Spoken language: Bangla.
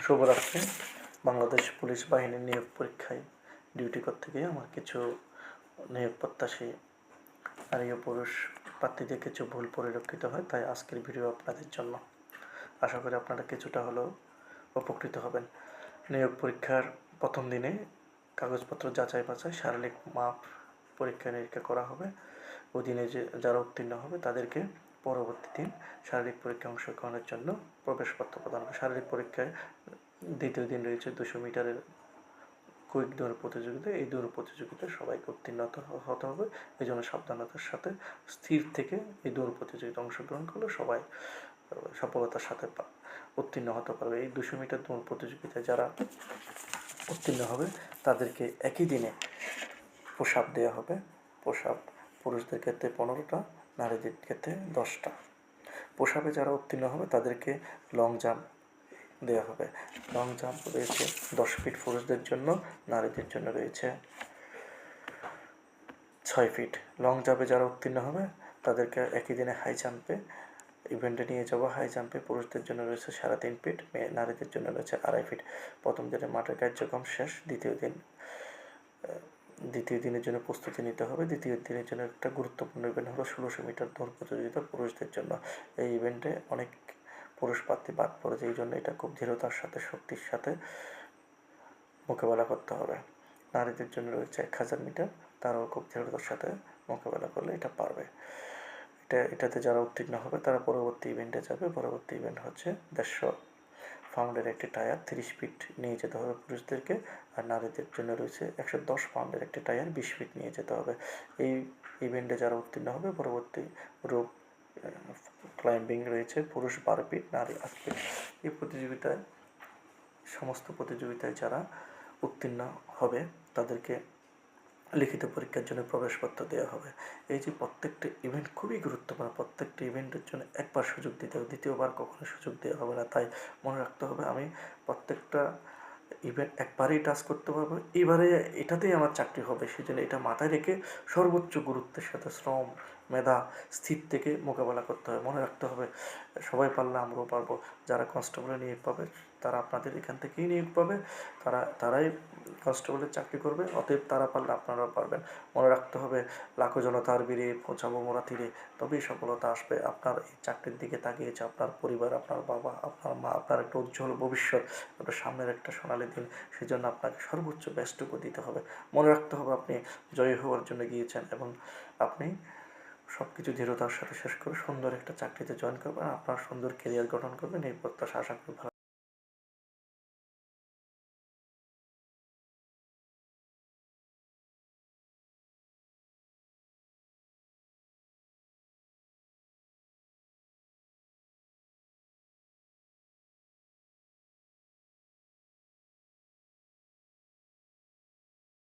শুভরাত্রি। বাংলাদেশ পুলিশ বাহিনীর নিয়োগ পরীক্ষায় ডিউটি করতে গিয়ে আমার কিছু নিয়োগ প্রত্যাশী নারী ও পুরুষ প্রার্থীদের কিছু ভুল পরিলক্ষিত হয়, তাই আজকের ভিডিও আপনাদের জন্য। আশা করি আপনারা কিছুটা হলেও উপকৃত হবেন। নিয়োগ পরীক্ষার প্রথম দিনে কাগজপত্র যাচাই বাছাই, শারীরিক মাপ পরীক্ষা নিরীক্ষা করা হবে। ওই দিনে যারা উত্তীর্ণ হবে তাদেরকে পরবর্তী দিন শারীরিক পরীক্ষায় অংশগ্রহণের জন্য প্রবেশপত্র প্রদান হবে। শারীরিক পরীক্ষায় দ্বিতীয় দিন রয়েছে 200 মিটারের কুইক দৌড় প্রতিযোগিতা। এই দৌড় প্রতিযোগিতায় সবাইকে উত্তীর্ণ হতে হবে। এই জন্য সাবধানতার সাথে স্থির থেকে এই দৌড় প্রতিযোগিতায় অংশগ্রহণ করলে সবাই সফলতার সাথে উত্তীর্ণ হতে পারবে। এই 200 মিটার দৌড় প্রতিযোগিতায় যারা উত্তীর্ণ হবে তাদেরকে একই দিনে পোশাক দেওয়া হবে। পোশাক পুরুষদের ক্ষেত্রে 15টা, নারীদের ক্ষেত্রে 10টা। পোশাকে যারা উত্তীর্ণ হবে তাদেরকে লং জাম্প দেওয়া হবে। লং জাম্প রয়েছে 10 ফিট পুরুষদের জন্য, নারীদের জন্য রয়েছে 6 ফিট। লং জাম্পে যারা উত্তীর্ণ হবে তাদেরকে একই দিনে হাই জাম্পে ইভেন্টে নিয়ে যাবো। হাই জাম্পে পুরুষদের জন্য রয়েছে 3.5 ফিট, নারীদের জন্য রয়েছে 2.5 ফিট। প্রথম দিনে মাঠের কার্যক্রম শেষ। দ্বিতীয় দিনের জন্য প্রস্তুতি নিতে হবে। দ্বিতীয় দিনের জন্য একটা গুরুত্বপূর্ণ ইভেন্ট হলো 1600 মিটার দৌড় প্রতিযোগিতা পুরুষদের জন্য। এই ইভেন্টে অনেক পুরুষ প্রার্থী বাদ পড়েছে, এই জন্য এটা খুব দৃঢ়তার সাথে, শক্তির সাথে মোকাবেলা করতে হবে। নারীদের জন্য রয়েছে 1000 মিটার, তারাও খুব দৃঢ়তার সাথে মোকাবেলা করলে এটা পারবে। এটাতে যারা উত্তীর্ণ হবে তারা পরবর্তী ইভেন্টে যাবে। পরবর্তী ইভেন্ট হচ্ছে 150 পাউন্ডের একটি টায়ার 30 ফিট নিয়ে যেতে হবে পুরুষদেরকে, আর নারীদের জন্য রয়েছে 110 পাউন্ডের একটি টায়ার 20 ফিট নিয়ে যেতে হবে। এই ইভেন্টে যারা উত্তীর্ণ হবে পরবর্তী রোপ ক্লাইম্বিং রয়েছে, পুরুষ 12 ফিট, নারী 8 ফিট। এই সমস্ত প্রতিযোগিতায় যারা উত্তীর্ণ হবে তাদেরকে লিখিত পরীক্ষার জন্য প্রবেশপত্র দেওয়া হবে। এই যে প্রত্যেকটা ইভেন্ট খুবই গুরুত্বপূর্ণ। প্রত্যেকটা ইভেন্টের জন্য একবার সুযোগ দিতে হবে, দ্বিতীয়বার কখনো সুযোগ দেওয়া হবে না। তাই মনে রাখতে হবে আমি প্রত্যেকটা ইভেন্ট একবারেই টাচ করতে পারবো, এবারে এটাতেই আমার চাকরি হবে। সেই জন্য এটা মাথায় রেখে সর্বোচ্চ গুরুত্বের সাথে শ্রম, মেধা, স্থির থেকে মোকাবেলা করতে হবে। মনে রাখতে হবে সবাই পারলে আমরাও পারবো। যারা কনস্টেবলে নিয়োগ পাবে তারা আপনাদের এখান থেকেই নিয়োগ পাবে, তারাই কনস্টেবলের চাকরি করবে। অতএব তারা পারলে আপনারাও পারবেন। মনে রাখতে হবে লাখো জনতার বীরে পৌঁছাবো মোরা তীরে, তবেই সফলতা আসবে। আপনার এই চাকরির দিকে তাকিয়েছে আপনার পরিবার, আপনার বাবা, আপনার মা, আপনার একটা উজ্জ্বল ভবিষ্যৎ, আপনার সামনের একটা সোনালী দিন। সেই জন্য আপনাকে সর্বোচ্চ বেস্টটুকু দিতে হবে। মনে রাখতে হবে আপনি জয়ী হওয়ার জন্য গিয়েছেন এবং আপনি সব কিছু দৃঢ়তার সাথে শেষ করে সুন্দর একটা চাকরিতে জয়েন করবেন, আপনার সুন্দর কেরিয়ার গঠন করবেন। এই প্রত্যাশা আশা করি ভালো।